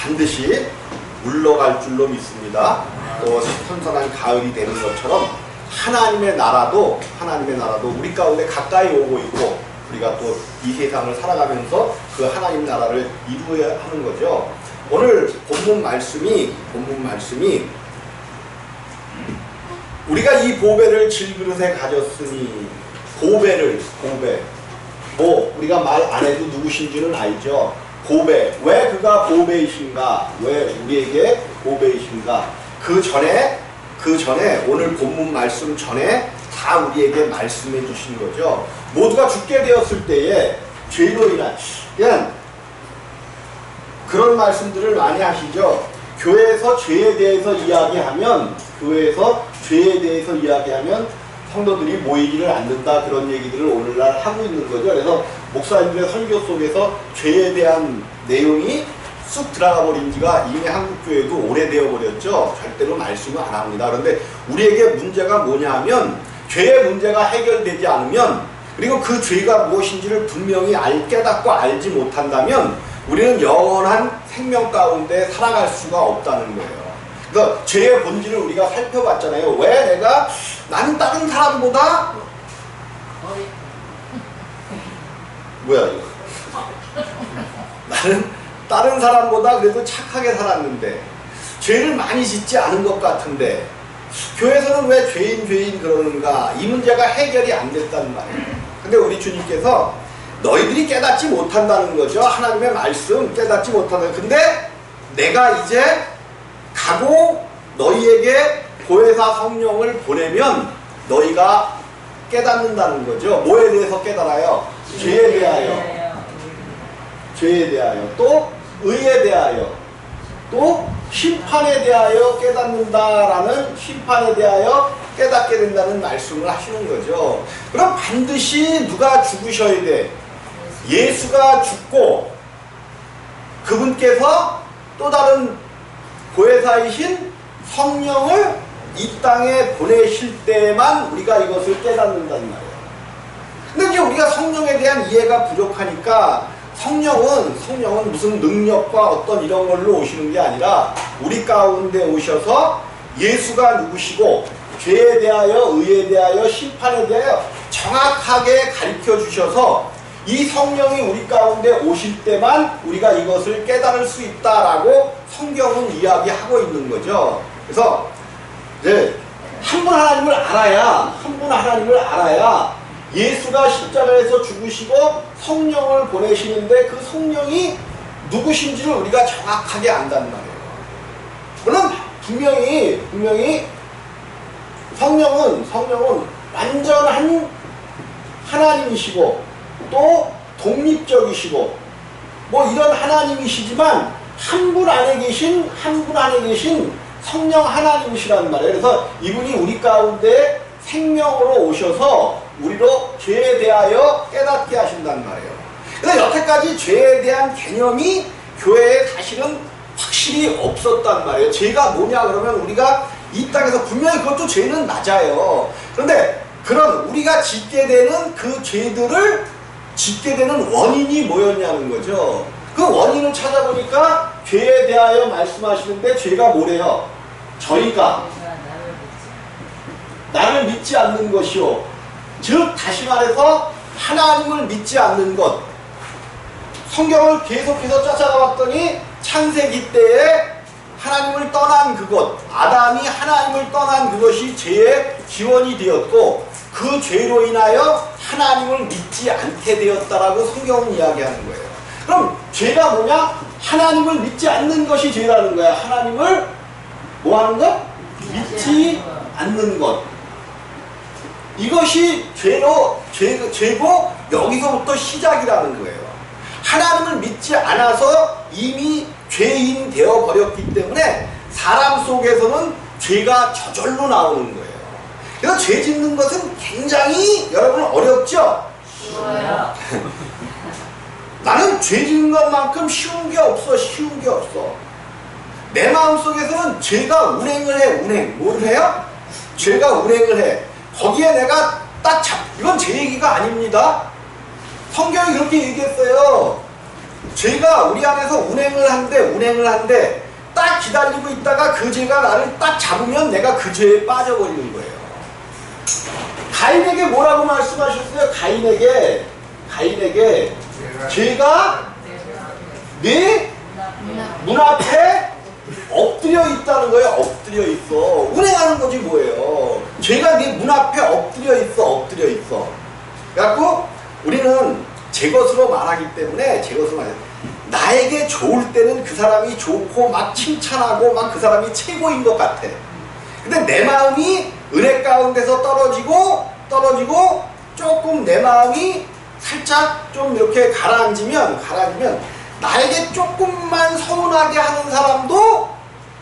반드시 물러갈 줄로 믿습니다. 또 선선한 가을이 되는 것처럼 하나님의 나라도 우리 가운데 가까이 오고 있고, 우리가 또 이 세상을 살아가면서 그 하나님 나라를 이루어야 하는 거죠. 오늘 본문 말씀이 우리가 이 보배를 질그릇에 가졌으니, 보배 뭐 우리가 말 안 해도 누구신지는 알죠. 보배, 왜 그가 보배이신가, 왜 우리에게 보배이신가, 그 전에 오늘 본문 말씀 전에 다 우리에게 말씀해 주신 거죠. 모두가 죽게 되었을 때에 죄로 인한, 그냥 그런 말씀들을 많이 하시죠. 교회에서 죄에 대해서 이야기하면 성도들이 모이지를 않는다, 그런 얘기들을 오늘날 하고 있는 거죠. 그래서 목사님들의 설교 속에서 죄에 대한 내용이 쑥 들어가 버린 지가 이미 한국교회도 오래되어 버렸죠. 절대로 말씀을 안 합니다. 그런데 우리에게 문제가 뭐냐 하면, 죄의 문제가 해결되지 않으면, 그리고 그 죄가 무엇인지를 분명히 깨닫고 알지 못한다면 우리는 영원한 생명 가운데 살아갈 수가 없다는 거예요. 그래서 죄의 본질을 우리가 살펴봤잖아요. 왜 나는 다른 사람보다 뭐야 이거 나는 다른 사람보다 그래도 착하게 살았는데, 죄를 많이 짓지 않은 것 같은데 교회에서는 왜 죄인 그러는가, 이 문제가 해결이 안 됐단 말이에요. 근데 우리 주님께서 너희들이 깨닫지 못한다는 거죠. 하나님의 말씀 깨닫지 못한다. 근데 내가 이제 가고 너희에게 보혜사 성령을 보내면 너희가 깨닫는다는 거죠. 뭐에 대해서 깨달아요? 죄에 대하여, 또 의에 대하여, 또 심판에 대하여 깨닫는다라는, 심판에 대하여 깨닫게 된다는 말씀을 하시는 거죠. 그럼 반드시 누가 죽으셔야 돼? 예수가 죽고 그분께서 또 다른 보혜사이신 성령을 이 땅에 보내실 때만 우리가 이것을 깨닫는단 말이에요. 근데 이제 우리가 성령에 대한 이해가 부족하니까 성령은 무슨 능력과 어떤 이런 걸로 오시는 게 아니라 우리 가운데 오셔서 예수가 누구시고 죄에 대하여, 의에 대하여, 심판에 대하여 정확하게 가르쳐 주셔서 이 성령이 우리 가운데 오실 때만 우리가 이것을 깨달을 수 있다라고 성경은 이야기하고 있는 거죠. 그래서 이제 한 분 하나님을 알아야 예수가 십자가에서 죽으시고 성령을 보내시는데 그 성령이 누구신지를 우리가 정확하게 안단 말이에요. 물론 분명히 성령은 완전한 하나님이시고 또 독립적이시고 뭐 이런 하나님이시지만 한 분 안에 계신 성령 하나님이시란 말이에요. 그래서 이분이 우리 가운데 생명으로 오셔서 우리로 죄에 대하여 깨닫게 하신단 말이에요. 그래서 여태까지 죄에 대한 개념이 교회에 사실은 확실히 없었단 말이에요. 죄가 뭐냐 그러면 우리가 이 땅에서 분명히 그것도 죄는 맞아요. 그런데 그런 우리가 짓게 되는 그 죄들을 짓게 되는 원인이 뭐였냐는 거죠. 그 원인을 찾아보니까 죄에 대하여 말씀하시는데 죄가 뭐래요? 저희가 나를 믿지 않는 것이요. 즉 다시 말해서 하나님을 믿지 않는 것. 성경을 계속해서 쫓아가 봤더니 창세기 때에 하나님을 떠난 그것, 아담이 하나님을 떠난 그것이 죄의 기원이 되었고 그 죄로 인하여 하나님을 믿지 않게 되었다라고 성경은 이야기하는 거예요. 그럼 죄가 뭐냐? 하나님을 믿지 않는 것이 죄라는 거야. 하나님을 뭐 하는 것? 믿지 않는 것. 이것이 죄고 여기서부터 시작이라는 거예요. 하나님을 믿지 않아서 이미 죄인 되어 버렸기 때문에 사람 속에서는 죄가 저절로 나오는 거예요. 그래서 죄 짓는 것은 굉장히 여러분 어렵죠? 쉬워요. 나는 죄 짓는 것만큼 쉬운 게 없어. 내 마음속에서는 죄가 운행을 해. 뭐를 해요? 죄가 운행을 해. 거기에 내가 이건 제 얘기가 아닙니다. 성경이 그렇게 얘기했어요. 죄가 우리 안에서 운행을 한데 딱 기다리고 있다가 그 죄가 나를 딱 잡으면 내가 그 죄에 빠져버리는 거예요. 가인에게 뭐라고 말씀하셨어요? 가인에게 죄가 네 눈앞에 엎드려 있다는 거예요. 엎드려 있어. 운행하는 거지 뭐예요. 죄가 네 문 앞에 엎드려 있어. 그래갖고 우리는 제 것으로 말하기 때문에 나에게 좋을 때는 그 사람이 좋고 막 칭찬하고 막 그 사람이 최고인 것 같아. 근데 내 마음이 은혜 가운데서 떨어지고 조금 내 마음이 살짝 좀 이렇게 가라앉으면 나에게 조금만 서운하게 하는 사람도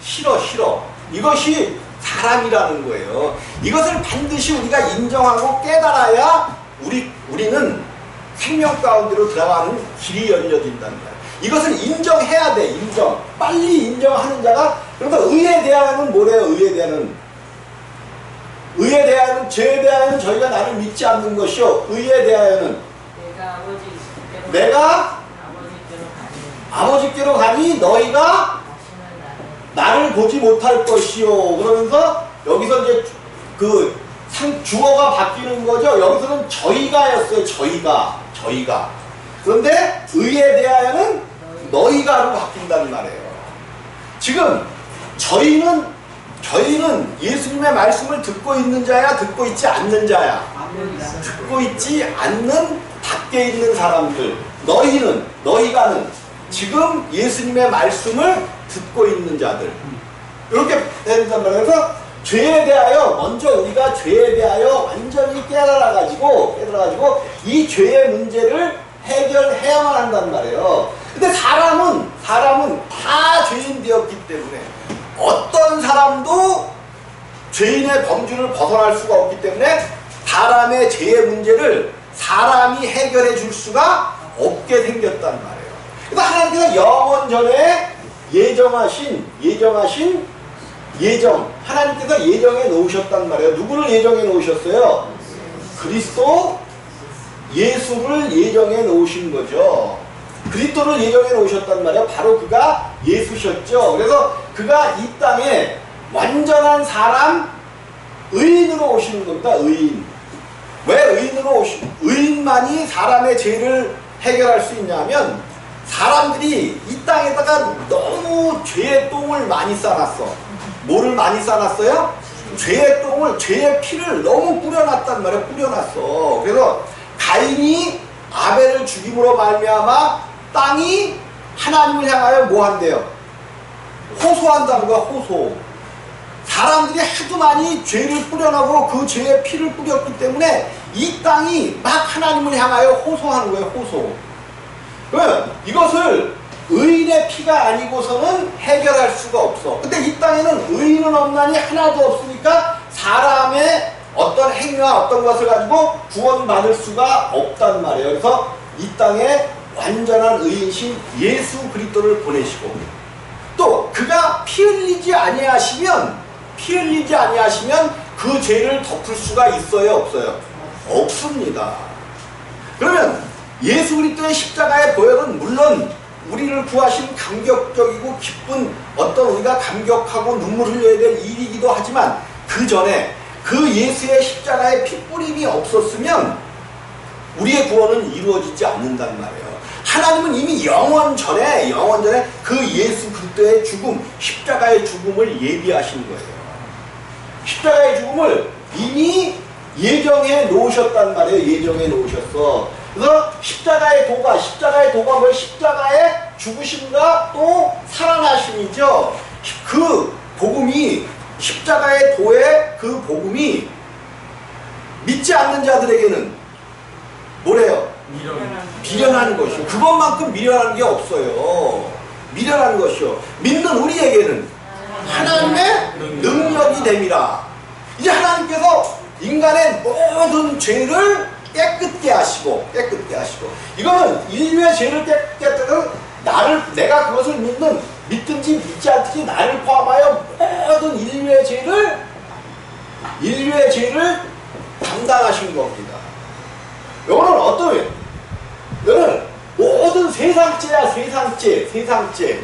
싫어. 이것이 사람이라는 거예요. 이것을 반드시 우리가 인정하고 깨달아야 우리는 생명 가운데로 들어가는 길이 열려진다는 거예요. 이것을 인정해야 돼. 빨리 인정하는 자가. 그러니까 의에 대하여는 뭐래요? 의에 대하여는 죄에 대하여는 저희가 나를 믿지 않는 것이요. 의에 대하여는 내가 아버지께로 가니 너희가 나를 보지 못할 것이요. 그러면서 여기서 이제 그 주어가 바뀌는 거죠. 여기서는 저희가였어요. 저희가. 그런데 의에 대하여는 너희가로 바뀐다는 말이에요. 지금 저희는 예수님의 말씀을 듣고 있는 자야, 듣고 있지 않는 자야? 듣고 있지 않는 밖에 있는 사람들. 너희가는 지금 예수님의 말씀을 듣고 있는 자들. 이렇게 된단 말이에요. 그래서 죄에 대하여 먼저 우리가 죄에 대하여 완전히 깨달아가지고 이 죄의 문제를 해결해야만 한단 말이에요. 근데 사람은 다 죄인 되었기 때문에 어떤 사람도 죄인의 범주를 벗어날 수가 없기 때문에 사람의 죄의 문제를 사람이 해결해 줄 수가 없게 생겼단 말이에요. 그래서 하나님께서 영원 전에 하나님께서 예정해 놓으셨단 말이에요. 누구를 예정해 놓으셨어요? 그리스도 예수를 예정해 놓으신 거죠. 그리스도를 예정해 놓으셨단 말이에요. 바로 그가 예수셨죠. 그래서 그가 이 땅에 완전한 사람, 의인으로 오시는 겁니다. 왜 의인만이 사람의 죄를 해결할 수 있냐면 사람들이 이 땅에다가 너무 죄의 똥을 많이 싸놨어. 뭐를 많이 싸놨어요? 죄의 피를 너무 뿌려놨단 말이에요. 뿌려놨어. 그래서 가인이 아벨을 죽임으로 말미암아 땅이 하나님을 향하여 뭐 한대요? 호소한다는 거야. 호소. 사람들이 하도 많이 죄를 뿌려놓고 그 죄의 피를 뿌렸기 때문에 이 땅이 막 하나님을 향하여 호소하는 거예요. 호소. 그러면 이것을 의인의 피가 아니고서는 해결할 수가 없어. 근데 이 땅에는 의인은 없나니 하나도 없으니까 사람의 어떤 행위와 어떤 것을 가지고 구원받을 수가 없단 말이에요. 그래서 이 땅에 완전한 의인신 예수 그리스도를 보내시고 또 그가 피 흘리지 아니하시면 그 죄를 덮을 수가 있어요? 없어요? 없습니다. 그러면 예수 그리스도의 십자가의 보혈은 물론 우리를 구하신 감격적이고 기쁜 어떤 우리가 감격하고 눈물 흘려야 될 일이기도 하지만 그 전에 그 예수의 십자가의 핏뿌림이 없었으면 우리의 구원은 이루어지지 않는단 말이에요. 하나님은 이미 영원 전에 그 예수 그리스도의 죽음, 십자가의 죽음을 예비하신 거예요. 십자가의 죽음을 이미 예정해 놓으셨단 말이에요. 예정해 놓으셨어. 그래서 십자가의 도가 뭐예요? 십자가의 죽으심과 또 살아나심이죠. 그 복음이 십자가의 도의 그 복음이 믿지 않는 자들에게는 뭐래요? 미련한 것이요. 그것만큼 미련한 게 없어요. 미련한 것이요. 믿는 우리에게는 하나님의 능력이 됨이라. 이제 하나님께서 인간의 모든 죄를 깨끗게 하시고 이거는 인류의 죄를 깨끗게 하는 내가 그것을 믿든지 믿지 않든지 나를 포함하여 모든 인류의 죄를 담당하신 겁니다. 이거는 어떠해요? 이거는 모든 세상죄야, 세상죄, 세상죄.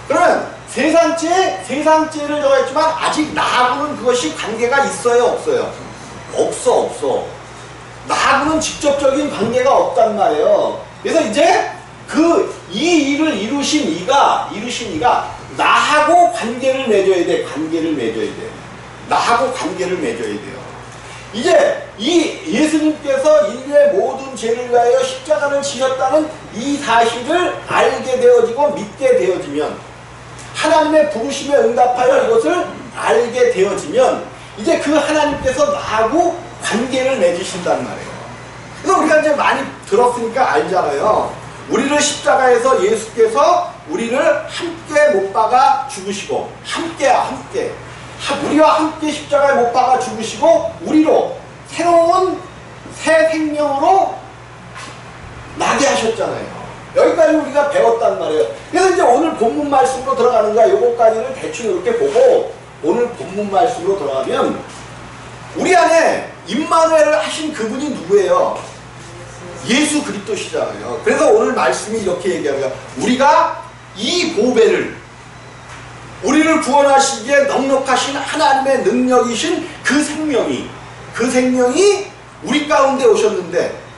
그러면 세상죄를 정했지만 아직 나하고는 그것이 관계가 있어요, 없어요? 없어. 나하고는 직접적인 관계가 없단 말이에요. 그래서 이제 이 일을 이루신 이가 나하고 관계를 맺어야 돼. 나하고 관계를 맺어야 돼요. 이제 이 예수님께서 인류의 모든 죄를 위하여 십자가를 지셨다는 이 사실을 알게 되어지고 믿게 되어지면, 하나님의 부르심에 응답하여 이것을 알게 되어지면 이제 그 하나님께서 나하고 관계를 맺으신단 말이에요. 그래서 우리가 이제 많이 들었으니까 알잖아요. 우리를 십자가에서 예수께서 우리를 함께 못 박아 죽으시고, 우리와 함께 십자가에 못 박아 죽으시고 우리로 새로운 새 생명으로 나게 하셨잖아요. 여기까지 우리가 배웠단 말이에요. 그래서 이제 오늘 본문 말씀으로 들어가는 거야. 요거까지를 대충 이렇게 보고 오늘 본문 말씀으로 들어가면, 우리 안에 임마누엘을 하신 그분이 누구예요? 예수 그리스도시잖아요. 그래서 오늘 말씀이 이렇게 얘기하는 거야. 우리가 이 보배를, 우리를 구원하시기에 넉넉하신 하나님의 능력이신 그 생명이 우리 가운데 오셨는데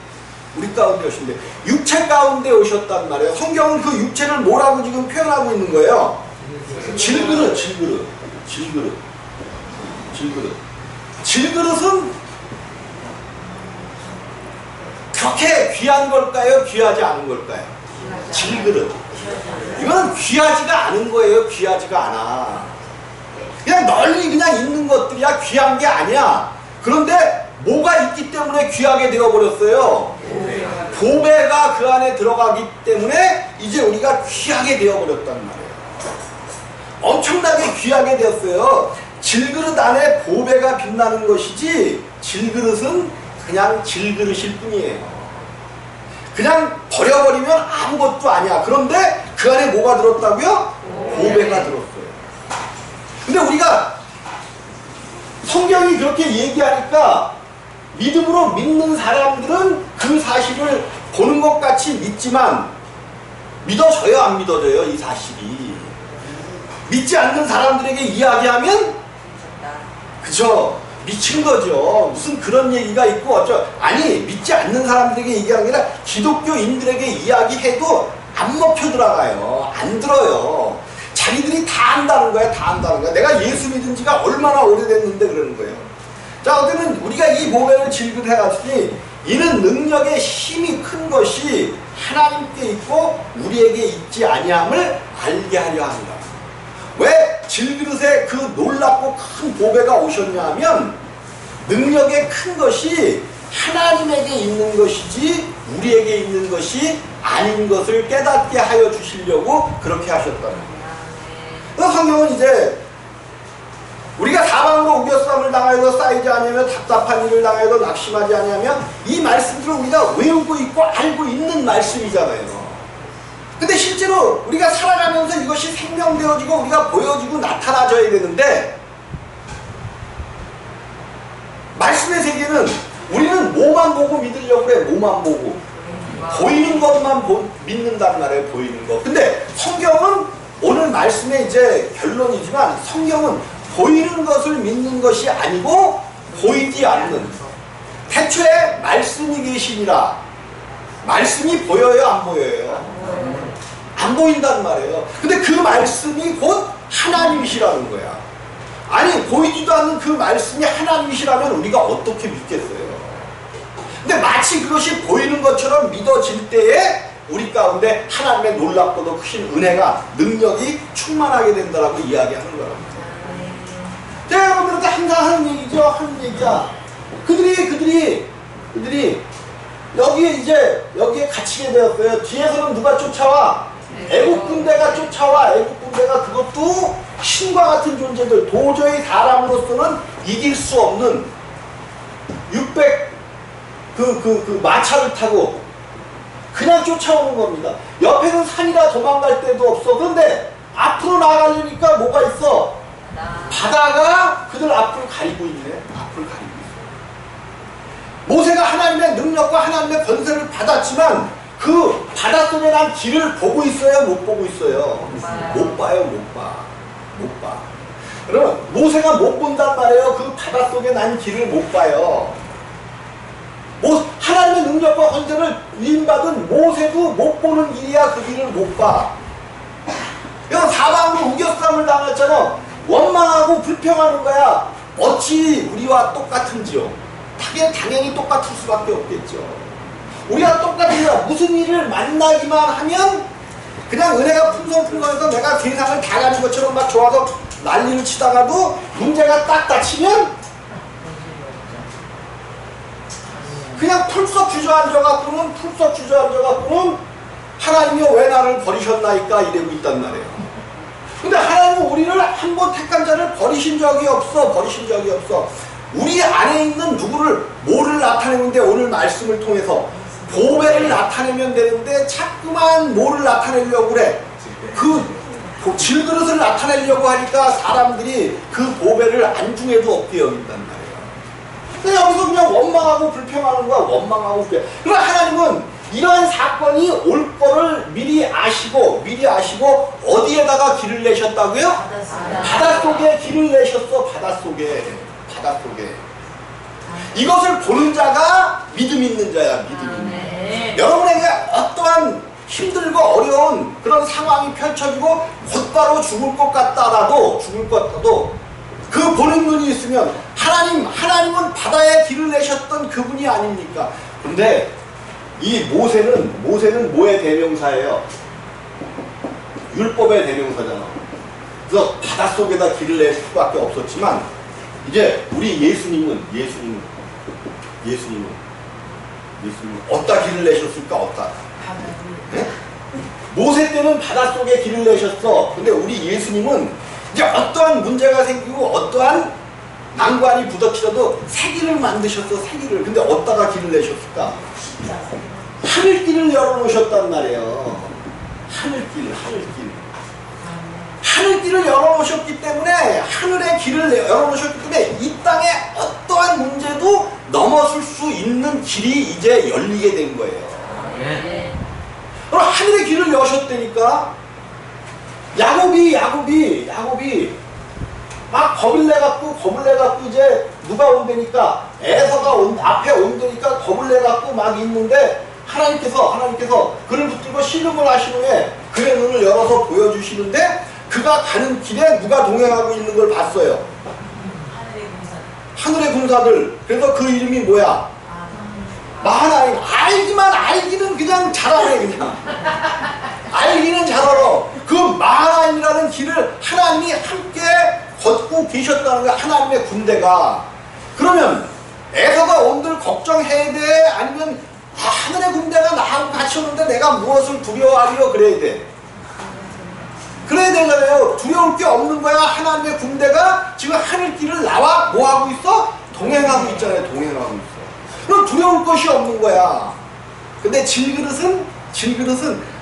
육체 가운데 오셨단 말이에요. 성경은 그 육체를 뭐라고 지금 표현하고 있는 거예요? 질그릇은 그렇게 귀한 걸까요? 귀하지 않은 걸까요? 질그릇. 이건 귀하지가 않은 거예요. 귀하지가 않아. 그냥 널리 그냥 있는 것들이야. 귀한 게 아니야. 그런데 뭐가 있기 때문에 귀하게 되어버렸어요? 보배가 그 안에 들어가기 때문에 이제 우리가 귀하게 되어버렸단 말이에요. 엄청나게 귀하게 되었어요. 질그릇 안에 보배가 빛나는 것이지, 질그릇은 그냥 질그릇일 뿐이에요. 그냥 버려버리면 아무것도 아니야. 그런데 그 안에 뭐가 들었다고요? 보배가 들었어요. 근데 우리가 성경이 그렇게 얘기하니까 믿음으로 믿는 사람들은 그 사실을 보는 것 같이 믿지만, 믿어져요, 안 믿어져요? 이 사실이. 믿지 않는 사람들에게 이야기하면, 그죠? 미친 거죠. 무슨 그런 얘기가 있고 아니, 믿지 않는 사람들에게 얘기하는 게 아니라 기독교인들에게 이야기해도 안 먹혀 들어가요. 안 들어요. 자기들이 다 안다는 거야. 내가 예수 믿은 지가 얼마나 오래됐는데 그러는 거예요. 자, 어쨌든 우리가 이 보배를 질그릇해갔으니 이는 능력의 힘이 큰 것이 하나님께 있고 우리에게 있지 아니함을 알게 하려 합니다. 왜 질그릇에 그 놀랍고 큰 보배가 오셨냐 하면, 능력의 큰 것이 하나님에게 있는 것이지 우리에게 있는 것이 아닌 것을 깨닫게 하여 주시려고 그렇게 하셨다는 거예요. 그래서 성경은 이제 우리가 사방으로 우겨싸움을 당하여도 쌓이지 아니하며 답답한 일을 당하여도 낙심하지 아니하며, 이 말씀들을 우리가 외우고 있고 알고 있는 말씀이잖아요. 근데 실제로 우리가 살아가면서 이것이 생명되어지고 우리가 보여지고 나타나져야 되는데, 말씀의 세계는 우리는 뭐만 보고 믿으려고 그래. 뭐만 보고 보이는 것만 믿는단 말이에요. 보이는 것. 근데 성경은 오늘 말씀의 이제 결론이지만, 성경은 보이는 것을 믿는 것이 아니고 보이지 않는, 태초에 말씀이 계시니라. 말씀이 보여요, 안 보여요? 안 보인단 말이에요. 근데 그 말씀이 곧 하나님이시라는 거야. 아니, 보이지도 않는 그 말씀이 하나님이시라면 우리가 어떻게 믿겠어요? 근데 마치 그것이 보이는 것처럼 믿어질 때에 우리 가운데 하나님의 놀랍고도 크신 은혜가, 능력이 충만하게 된다라고 이야기하는 거랍니다. 제가 여러분들한테 항상 하는 얘기야. 그들이 여기에 갇히게 되었어요. 뒤에서는 누가 쫓아와? 애국 군대가 쫓아와. 애국 군대가, 그것도 신과 같은 존재들, 도저히 사람으로서는 이길 수 없는 600 마차를 타고 그냥 쫓아오는 겁니다. 옆에는 산이라 도망갈 데도 없어. 그런데 앞으로 나가려니까 뭐가 있어? 바다가 그들 앞을 가리고 있네. 모세가 하나님의 능력과 하나님의 권세를 받았지만 그 바닷속에 난 길을 보고 있어요? 못 보고 있어요? 못 봐요, 못 봐. 못 봐. 그러면 모세가 못 본단 말이에요. 그 바닷속에 난 길을 못 봐요. 하나님의 능력과 권세를 위임받은 모세도 못 보는 길이야. 그 길을 못 봐. 이건 사방으로 우겨싸움을 당했잖아. 원망하고 불평하는 거야. 어찌 우리와 똑같은지요. 당연히 똑같을 수밖에 없겠죠. 우리가 똑같으니까 무슨 일을 만나기만 하면 그냥 은혜가 풍성풍성해서 내가 세상을 다 가진 것처럼 막 좋아서 난리를 치다가도 문제가 딱 닥치면 그냥 풀썩 주저앉아갖고는 하나님이여 왜 나를 버리셨나이까 이러고 있단 말이에요. 근데 하나님은 우리를 한 번 택한 자를 버리신 적이 없어. 우리 안에 있는 뭐를 나타내는데 오늘 말씀을 통해서 보배를 나타내면 되는데 자꾸만 뭐를 나타내려고 그래. 그 질그릇을 나타내려고 하니까 사람들이 그 보배를 안중에도 없게 여긴단 말이에요. 근데 여기서 그냥 원망하고 불평하는 거야. 그러나 하나님은 이러한 사건이 올 거를 미리 아시고 어디에다가 길을 내셨다고요? 바닷속에 길을 내셨어. 바닷속에. 이것을 보는 자가 믿음 있는 자야. 여러분에게 어떠한 힘들고 어려운 그런 상황이 펼쳐지고 곧바로 죽을 것 같다라도 그 보는 눈이 있으면 하나님은 바다에 길을 내셨던 그분이 아닙니까? 근데 이 모세는 뭐의 대명사예요? 율법의 대명사잖아. 그래서 바닷속에다 길을 낼 수밖에 없었지만 이제 우리 예수님은 어디다 길을 내셨을까? 네? 모세 때는 바닷속에 길을 내셨어. 근데 우리 예수님은 이제 어떠한 문제가 생기고 어떠한 난관이 부닥치더라도 새 길을 만드셨어. 근데 어디다가 길을 내셨을까? 하늘길을 열어놓으셨단 말이에요. 하늘길을 열어놓으셨기 때문에 하늘의 길을 열어놓으셨기 때문에 이 땅에 어떠한 문제도 넘어설 수 있는 길이 이제 열리게 된 거예요. 그럼 하늘의 길을 여셨다니까. 야곱이 막 겁을 내갖고 이제 누가 온다니까 에서가 앞에 온다니까 겁을 내갖고 막 있는데 하나님께서 그를 붙들고 신음을 하신 후에 그의 눈을 열어서 보여주시는데 그가 가는 길에 누가 동행하고 있는 걸 봤어요. 하늘의 군사들. 그래서 그 이름이 뭐야? 마하나임. 알기는 그냥 잘하네. 그냥 알기는 잘 알아. 그 마하나임이라는 길을 하나님이 함께 걷고 계셨다는 거야. 하나님의 군대가. 그러면 에서가 온들 걱정해야 돼? 아니면 하늘의 군대가 나하고 같이 오는데 내가 무엇을 두려워하리요? 그래야 돼. 그래야 되잖아요. 두려울 게 없는 거야. 하나님의 군대가 지금 하늘길을 나와 뭐하고 있어? 동행하고 있잖아요. 그럼 두려울 것이 없는 거야. 근데 질그릇은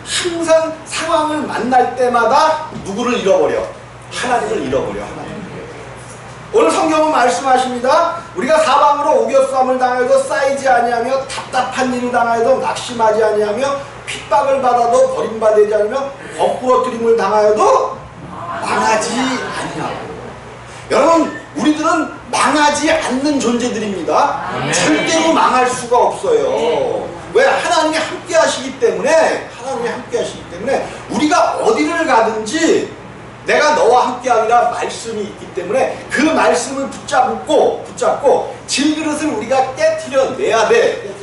항상 상황을 만날 때마다 누구를 잃어버려? 하나님을 잃어버려. 오늘 성경은 말씀하십니다. 우리가 사방으로 우겨싸움을 당해도 쌓이지 아니하며 답답한 일을 당하여도 낙심하지 아니하며 핍박을 받아도 버림받지 않으며 거꾸러뜨림을 당하여도 망하지 아니하고. 여러분, 우리들은 망하지 않는 존재들입니다. 절대로 망할 수가 없어요. 왜? 하나님이 함께 하시기 때문에 우리가 어디를 가든지 내가 너와 함께하리라 말씀이 있기 때문에 그 말씀을 붙잡고 질그릇을 우리가 깨트려내야 돼.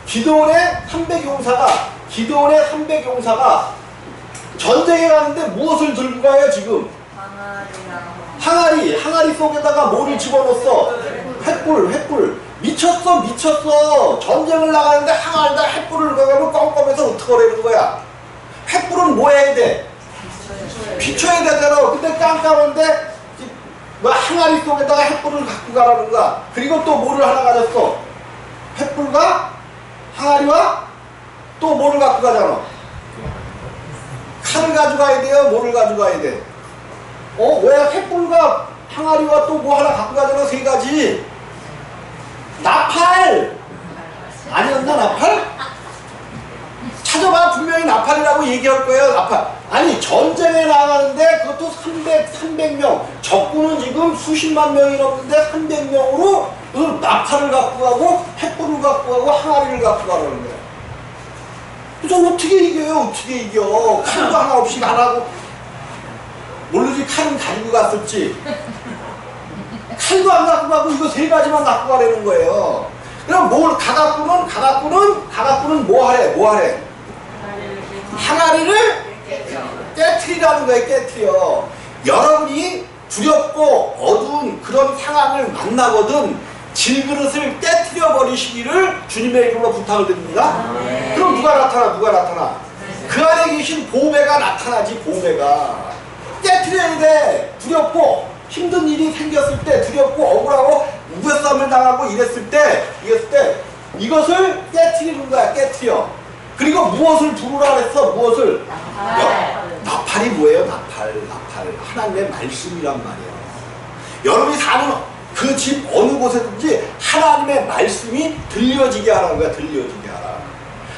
기드온의 300용사가 전쟁에 가는데 무엇을 들고 가요 지금? 항아리 속에다가 뭐를 집어넣었어? 횃불. 미쳤어. 전쟁을 나가는데 항아리에다 횃불을 가면 껌껌해서 어떡하라는 거야? 횃불은 뭐 해야 돼? 비춰야 되잖아. 근데 깜깜한데 항아리 속에다가 횃불을 갖고 가라는 거야. 그리고 또 뭐를 하나 가졌어? 횃불과 항아리와 또 뭐를 갖고 가잖아. 칼을 가져가야 돼요? 뭐를 가져가야 돼? 왜 횃불과 항아리와 또 뭐 하나 갖고 가잖아. 세 가지. 나팔 아니었나 나팔? 찾아봐. 분명히 나팔이라고 얘기할 거예요. 나팔. 아니 전쟁에 나가는데 그것도 300명. 적군은 지금 수십만 명이 넘는데 300명으로 나팔을 갖고 가고 횃불을 갖고 가고 항아리를 갖고 가라는 거예요. 저 어떻게 이겨요? 어떻게 이겨? 칼도 하나 없이 안 하고. 모르지 칼은 가지고 갔을지. 칼도 안 갖고 가고 이거 세 가지만 갖고 가라는 거예요. 그럼 뭘 가가꾸는 뭐 하래? 항아리를 깨트리라는 거예요. 깨트려. 여러분이 두렵고 어두운 그런 상황을 만나거든 질그릇을 깨트려 버리시기를 주님의 이름으로 부탁을 드립니다. 그럼 누가 나타나? 그 안에 계신 보배가 나타나지. 보배가 깨트려야 돼. 두렵고 힘든 일이 생겼을 때, 두렵고 억울하고 우겨싸움을 당하고 이랬을 때 이것을 깨트리는 거야. 깨트려. 그리고 무엇을 두르라 그랬어? 무엇을? 나팔이 뭐예요? 나팔. 하나님의 말씀이란 말이에요. 여러분이 사는 그 집 어느 곳에든지 하나님의 말씀이 들려지게 하라는 거야. 들려지게 하라.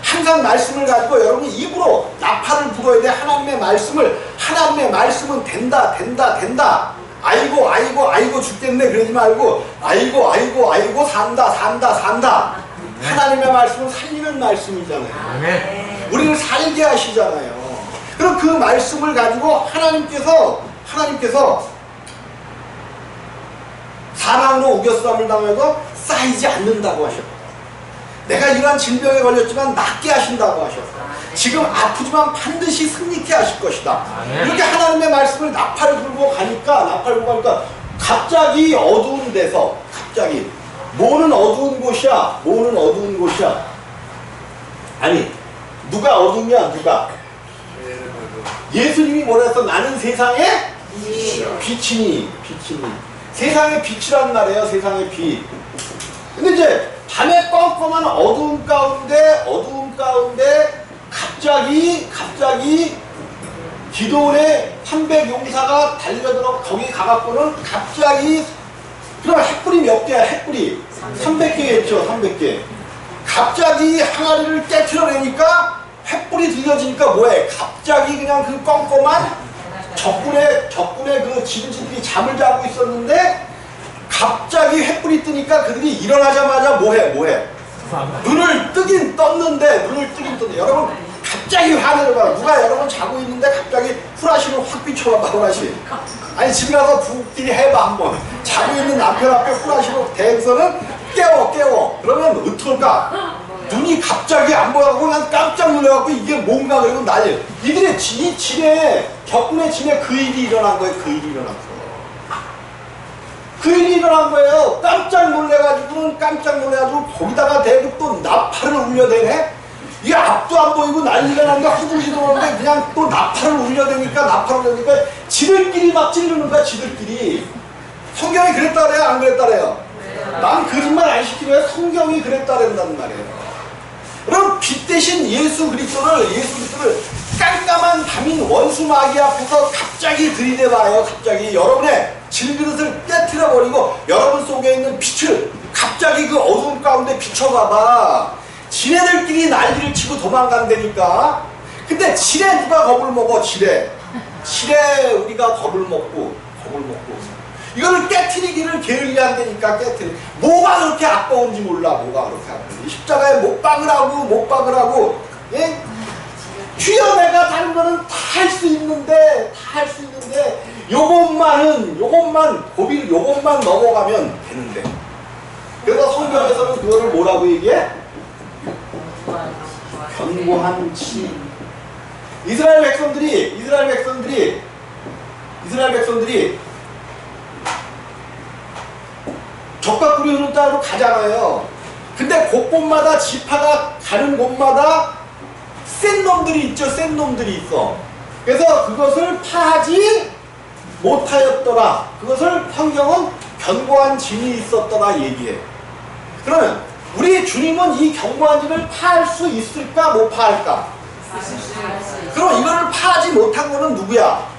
항상 말씀을 가지고 여러분이 입으로 나팔을 불어야 돼. 하나님의 말씀은 된다. 아이고 죽겠네 그러지 말고 아이고 산다. 하나님의 말씀은 살리는 말씀이잖아요. 우리를 살게 하시잖아요. 그럼 그 말씀을 가지고 하나님께서 사망으로 우겨싸움을 당해도 쌓이지 않는다고 하셨고, 내가 이러한 질병에 걸렸지만 낫게 하신다고 하셨어. 지금 아프지만 반드시 승리케 하실 것이다. 이렇게 하나님의 말씀을 나팔을 불고 가니까 갑자기 어두운 데서 뭐는 어두운 곳이야? 아니 누가 어둡냐? 누가? 예수님이 뭐라 했어? 나는 세상의 빛이니. 세상의 빛이란 말이에요. 세상의 빛. 근데 이제 밤에 껌껌한 어두움 가운데 갑자기 기도원의 300용사가 달려들어 거기 가갖고는 갑자기 그럼 횃불이 몇 개야? 횃불이 300개겠죠. 300개. 갑자기 항아리를 깨트려내니까 횃불이 들려지니까 뭐해? 갑자기 그냥 그 껌껌한 적군의 그 지도자들이 잠을 자고 있었는데 갑자기 횃불이 뜨니까 그들이 일어나자마자 뭐해? 눈을 뜨긴 떴는데 여러분 갑자기 화내는 거야. 누가 여러분 자고 있는데 갑자기 후라시로 확 비춰봐. 후라시. 아니 집에 가서 부부끼리 해봐 한번. 자고 있는 남편 앞에 후라시로 대해서는 깨워. 그러면 어떨까? 눈이 갑자기 안 보여갖고 그냥 깜짝 놀라갖고 이게 뭔가 그러고 난리. 이들의 격군의 진에 그 일이 일어난 거예요. 그 일이 일어난 거예요. 깜짝 놀래가지고 거기다가 대고 또 나팔을 울려대네. 이게 앞도 안 보이고 난리가 나는데 후들지도 모르는데 그냥 또 나팔을 울려대니까 지들끼리 막 찌르는 거야. 지들끼리. 성경이 그랬다 그래요? 안 그랬다 그래요? 난 거짓말 안 시키면 성경이 그랬다 그랬단 말이에요. 그럼 빛 대신 예수 그리스도를 깜깜한 밤인 원수 마귀 앞에서 갑자기 들이대봐요. 갑자기 여러분의 질그릇을 깨트려버리고 여러분 속에 있는 빛을 갑자기 그 어두움 가운데 비춰봐봐. 지네들끼리 난리를 치고 도망간다니까. 근데 지네 누가 겁을 먹어? 지네 우리가 겁을 먹고 이거를 깨트리기를 게을리한다니까. 뭐가 그렇게 아까운지 몰라. 십자가에 못 박으라고 예? 주여 내가 다른 거는 다 할 수 있는데 요것만 넘어가면 되는데. 그래서 성경에서는 그거를 뭐라고 얘기해? 견고한 치. 이스라엘 백성들이 적과 꿀이 흐르는 땅으로 가잖아요. 근데 곳곳마다 지파가 가는 곳마다 센 놈들이 있죠. 그래서 그것을 파하지 못하였더라. 그것을 성경은 견고한 진이 있었더라 얘기해. 그러면 우리 주님은 이 견고한 진을 파할 수 있을까? 못 파할까? 그럼 이거를 파하지 못한 거는 누구야?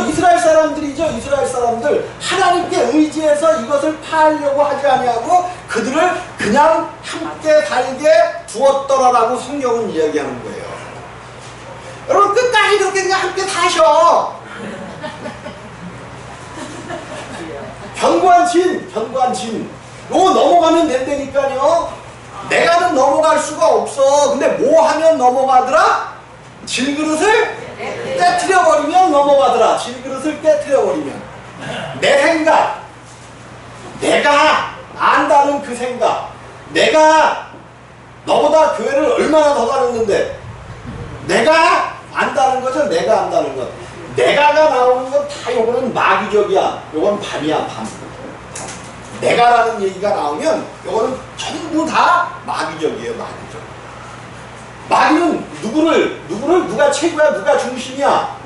이스라엘 사람들 하나님께 의지해서 이것을 파하려고 하지 아니하고 그들을 그냥 함께 살게 두었더라라고 성경은 이야기하는 거예요. 여러분 끝까지 그렇게 그냥 함께 사셔. 견고한 진 요거 넘어가면 된다니까요. 내가는 넘어갈 수가 없어. 근데 뭐 하면 넘어가더라? 질그릇을 깨트려버리면 넘어가더라. 질그릇을 깨트려버리면 내 생각, 내가 안다는 그 생각, 내가 너보다 교회를 얼마나 더 다녔는데 내가 안다는 거죠. 내가 안다는 것, 내가가 나오는 건 다 요거는 마귀적이야. 요건 밤이야, 밤. 내가라는 얘기가 나오면 요거는 전부 다 마귀적이에요. 마귀는 누가 최고야, 누가 중심이야?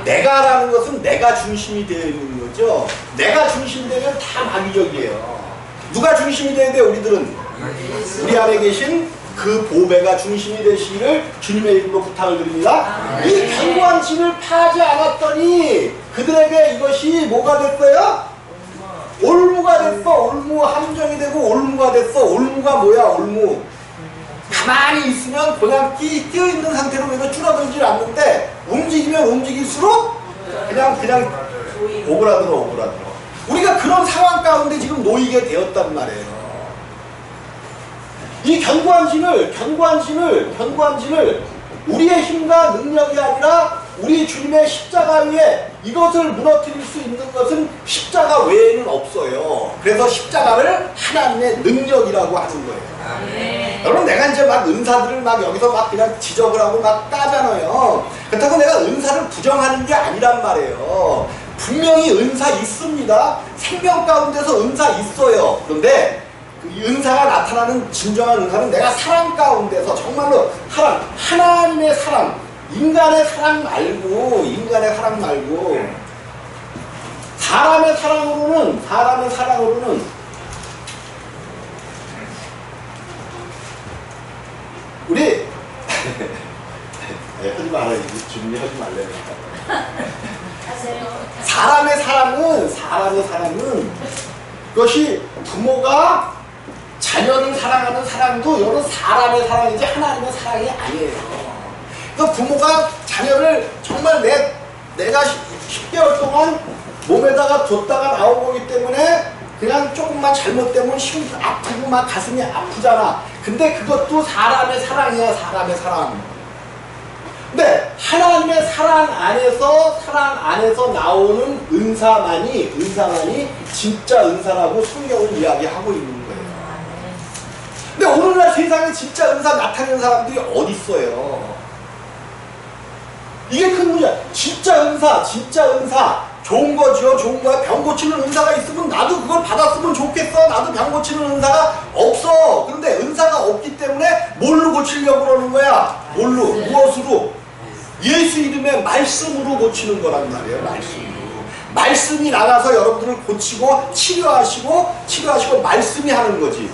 내가라는 것은 내가 중심이 되어 있는 거죠. 내가 중심이 되면 다 마귀적이에요. 누가 중심이 되는데 우리들은 우리 안에 계신 그 보배가 중심이 되시기를 주님의 이름으로 부탁을 드립니다. 이 견고한 진을 파지 않았더니 그들에게 이것이 뭐가 됐어요? 올무가 됐어. 올무 함정이 되고 올무가 됐어. 올무가 뭐야? 올무. 가만히 있으면 그냥 끼어있는 상태로 그래도 줄어들질 않는데 움직이면 움직일수록 그냥 오그라들어. 우리가 그런 상황 가운데 지금 놓이게 되었단 말이에요. 이 견고한 진을 우리의 힘과 능력이 아니라 우리 주님의 십자가 위에 이것을 무너뜨릴 수 있는 것은 십자가 외에는 없어요. 그래서 십자가를 하나님의 능력이라고 하는 거예요. 여러분 내가 이제 막 은사들을 막 여기서 막 그냥 지적을 하고 막 까잖아요. 그렇다고 내가 은사를 부정하는 게 아니란 말이에요. 분명히 은사 있습니다. 생명 가운데서 은사 있어요. 그런데 이 은사가 나타나는 진정한 은사는 내가 사랑 가운데서 정말로 하나님의 사랑, 인간의 사랑 말고 사람의 사랑으로는 우리 하지 말아요. 준비하지 말래요. 사람의 사랑은 그것이 부모가 자녀를 사랑하는 사랑도 이거는 사람의 사랑이지 하나님의 사랑이 아니에요. 그래서 부모가 자녀를 정말 내가 10개월 동안 몸에다가 뒀다가 나온 거기 때문에 그냥 조금만 잘못되면 아프고 막 가슴이 아프잖아. 근데 그것도 사람의 사랑이야. 사람의 사랑. 근데 하나님의 사랑 안에서 나오는 은사만이 진짜 은사라고 성경은 이야기하고 있는 거예요. 근데 오늘날 세상에 진짜 은사 나타내는 사람들이 어디 있어요? 이게 큰 문제야. 진짜 은사 좋은 거죠. 좋은 거야. 병 고치는 은사가 있으면 나도 그걸 받았으면 좋겠어. 나도 병 고치는 은사가 없어. 그런데 은사가 없기 때문에 뭘로 고치려고 그러는 거야? 무엇으로? 예수 이름의 말씀으로 고치는 거란 말이에요. 말씀이 나가서 여러분들을 고치고 치료하시고 말씀이 하는 거지.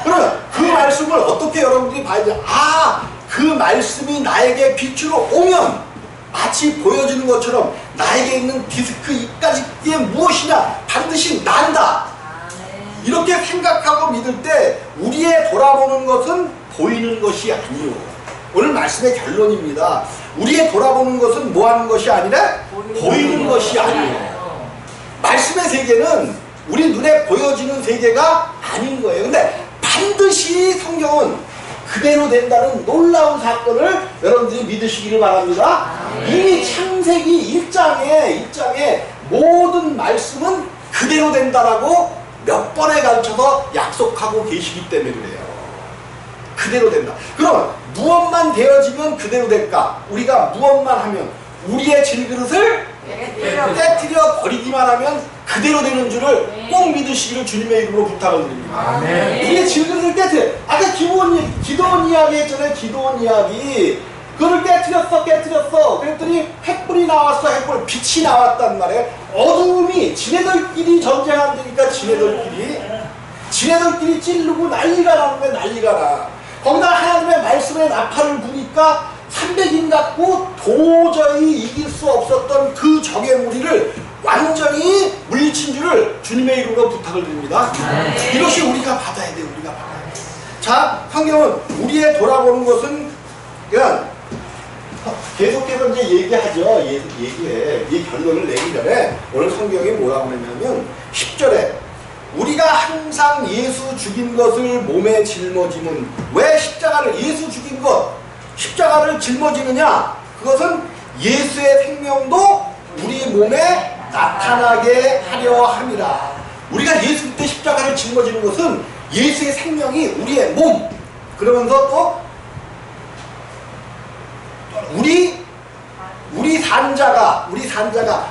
그러면 그 말씀을 어떻게 여러분들이 봐야 돼? 그 말씀이 나에게 빛으로 오면 마치 보여지는 것처럼 나에게 있는 디스크 이까지게 무엇이냐 반드시 난다. 이렇게 생각하고 믿을 때 우리의 돌아보는 것은 보이는 것이 아니요. 오늘 말씀의 결론입니다. 우리의 돌아보는 것은 뭐 하는 것이 아니라 보이는 것이 아니에요. 말씀의 세계는 우리 눈에 보여지는 세계가 아닌 거예요. 근데 반드시 성경은 그대로 된다는 놀라운 사건을 여러분들이 믿으시기를 바랍니다. 이미 창세기 1장에 모든 말씀은 그대로 된다라고 몇 번에 걸쳐서 약속하고 계시기 때문에 그래요. 그대로 된다. 그럼 무엇만 되어지면 그대로 될까? 우리가 무엇만 하면 우리의 질그릇을 깨뜨려 버리기만 하면 그대로 되는 줄을 꼭 믿으시기를 주님의 이름으로 부탁을 드립니다. 아멘. 우리의 질그릇을 깨뜨려. 아까 기도원 이야기 했잖아요. 기도원 이야기. 그걸 깨뜨렸어. 그랬더니 횃불이 나왔어. 빛이 나왔단 말이에요. 어두움이 지네들끼리 전쟁한다니까 지네들끼리 찌르고 난리가 나는 거야. 난리가 나. 거기다 하나님의 말씀에 나팔을 부니까 300인 갖고 도저히 이길 수 없었던 그 적의 무리를 완전히 물리친 줄을 주님의 이름으로 부탁을 드립니다. 이것이 우리가 받아야 돼. 우리가 받아야 돼. 자, 성경은 우리의 돌아보는 것은 그냥 계속해서 이제 얘기하죠. 얘기해. 이 결론을 내기 전에 오늘 성경이 뭐라고 하냐면 10절에 우리가 항상 예수 죽인 것을 몸에 짊어짐은, 왜 십자가를, 예수 죽인 것, 십자가를 짊어지느냐? 그것은 예수의 생명도 우리 몸에 나타나게 하려 함이라. 우리가 예수 그때 십자가를 짊어지는 것은 예수의 생명이 우리의 몸, 그러면서 또 우리 산자가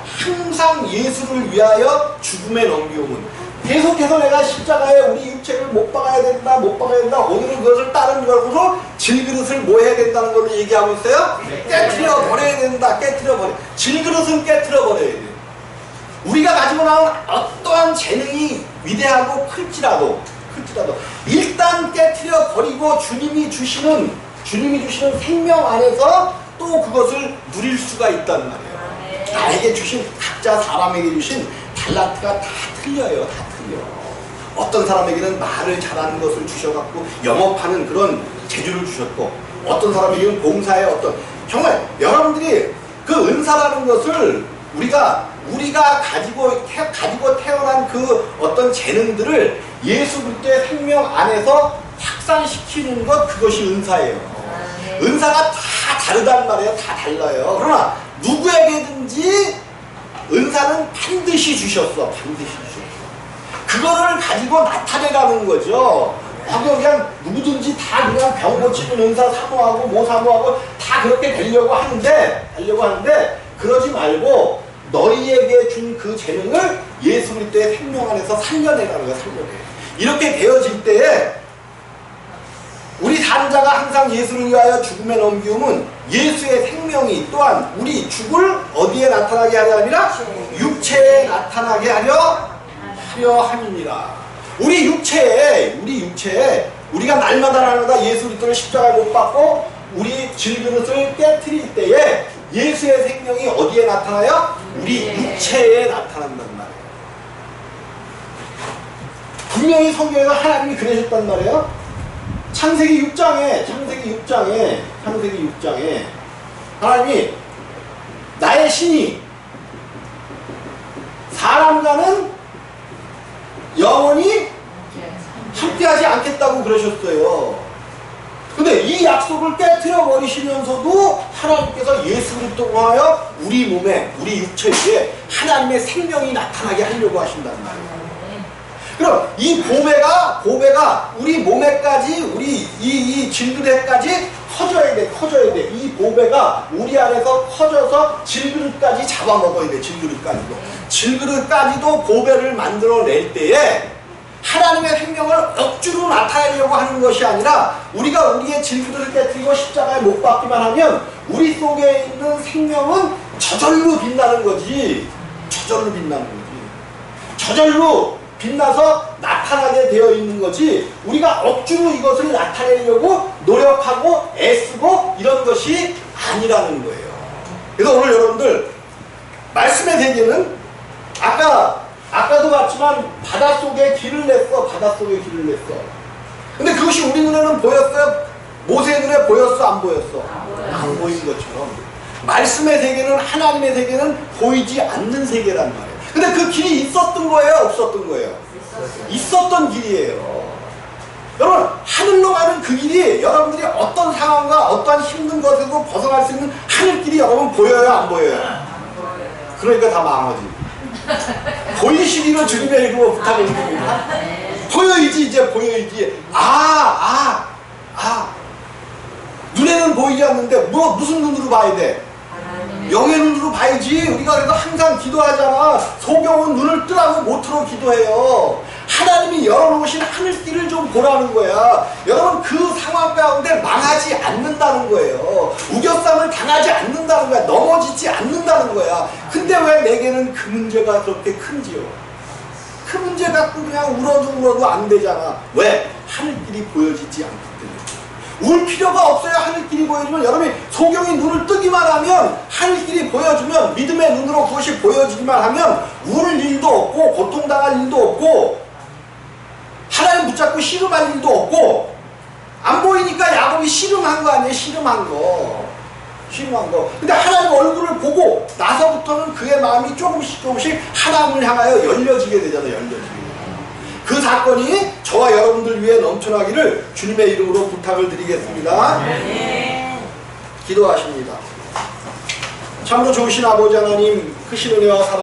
항상 예수를 위하여 죽음에 넘기오면, 계속해서 내가 십자가에 우리 육체를 못 박아야 된다, 오늘은 그것을 다른 걸로 질그릇을 뭐 해야 된다는 걸로 얘기하고 있어요? 깨트려 버려야 된다. 질그릇은 깨트려 버려야 돼. 우리가 가지고 나온 어떠한 재능이 위대하고 클지라도 일단 깨트려 버리고 주님이 주시는 생명 안에서 또 그것을 누릴 수가 있단 말이에요. 나에게 주신, 각자 사람에게 주신 달란트가 다 틀려요. 어떤 사람에게는 말을 잘하는 것을 주셔갖고 영업하는 그런 재주를 주셨고, 어떤 사람에게는 봉사의 어떤, 정말 여러분들이 그 은사라는 것을 우리가 가지고 태어난 그 어떤 재능들을 예수 그리스도의 생명 안에서 확산시키는 것, 그것이 은사예요. 은사가 다 다르단 말이에요. 다 달라요. 그러나 누구에게든지 은사는 반드시 주셨어. 그거를 가지고 나타내라는 거죠. 그냥 누구든지 다 그냥 병 고치는 은사 사모하고 뭐 사모하고 다 그렇게 되려고 하는데 그러지 말고 너희에게 준 그 재능을 예수 그리스도의 생명 안에서 살려내라는 거야. 이렇게 되어질 때에 우리 산자가 항상 예수를 위하여 죽음에 넘기움은 예수의 생명이 또한 우리 죽을 어디에 나타나게 하려 함이라? 육체에 나타나게 하려 함이니라. 우리 육체에 우리가 날마다 예수 그리스도를 십자가에 못 박고 우리 질그릇을 깨트릴 때에 예수의 생명이 어디에 나타나요? 우리 육체에 나타난단 말이에요. 분명히 성경에서 하나님이 그러셨단 말이에요. 창세기 6장에 하나님이 나의 신이 사람과는 영원히 함께하지 않겠다고 그러셨어요. 근데 이 약속을 깨트려 버리시면서도 하나님께서 예수 그리스도로 하여 우리 몸에, 우리 육체에 하나님의 생명이 나타나게 하려고 하신단 말이에요. 그럼 이 보배가 우리 몸에까지, 우리 이 질그릇까지 커져야 돼. 이 보배가 우리 안에서 커져서 질그릇까지 잡아먹어야 돼. 질그릇까지도 보배를 만들어낼 때에 하나님의 생명을 억지로 나타내려고 하는 것이 아니라, 우리가 우리의 질그릇을 깨뜨리고 십자가에 못 박기만 하면 우리 속에 있는 생명은 저절로 빛나는 거지. 저절로 빛나서 나타나게 되어 있는 거지, 우리가 억지로 이것을 나타내려고 노력하고 애쓰고 이런 것이 아니라는 거예요. 그래서 오늘 여러분들 말씀의 세계는 아까도 봤지만 바닷속에 길을 냈어. 근데 그것이 우리 눈에는 보였어요? 모세의 눈에 보였어? 안 보였어? 안 보인 것처럼 말씀의 세계는, 하나님의 세계는 보이지 않는 세계란 말이에요. 근데 그 길이 있었던 거예요? 없었던 거예요? 있었던 길이에요. 여러분, 하늘로 가는 그 길이 여러분들이 어떤 상황과 어떠한 힘든 것에도 벗어날 수 있는 하늘길이 여러분 보여요? 안 보여요? 그러니까 다 망하지. 보이시기로 주님의 이름으로 부탁을 드립니다. 보여야지. 눈에는 보이지 않는데 무슨 눈으로 봐야 돼? 영의 눈으로 봐야지. 우리가 그래서 항상 기도하잖아. 소경은 눈을 뜨라고 못으로 기도해요. 하나님이 열어놓으신 하늘길을 좀 보라는 거야. 여러분, 그 상황 가운데 망하지 않는다는 거예요. 우겨쌈을 당하지 않는다는 거야. 넘어지지 않는다는 거야. 근데 왜 내게는 그 문제가 그렇게 큰지요? 그 문제 갖고 그냥 울어도 안 되잖아. 왜? 하늘길이 보여지지 않기 때문에. 울 필요가 없어요. 하늘길이 보여주면. 여러분이 소경이 눈을 뜨기만 하면, 하늘길이 보여주면 믿음의 눈으로 그것이 보여지기만 하면 울 일도 없고 고통당할 일도 없고 하나님 붙잡고 씨름할 일도 없고 안 보이니까 야곱이 씨름한 거 아니에요? 씨름한 거. 근데 하나님 얼굴을 보고 나서부터는 그의 마음이 조금씩 하나님을 향하여 열려지게 되잖아요. 그 사건이 저와 여러분들 위해 넘쳐나기를 주님의 이름으로 부탁을 드리겠습니다. 기도하십니다. 참으로 좋으신 아버지 하나님, 크신 은혜와 사랑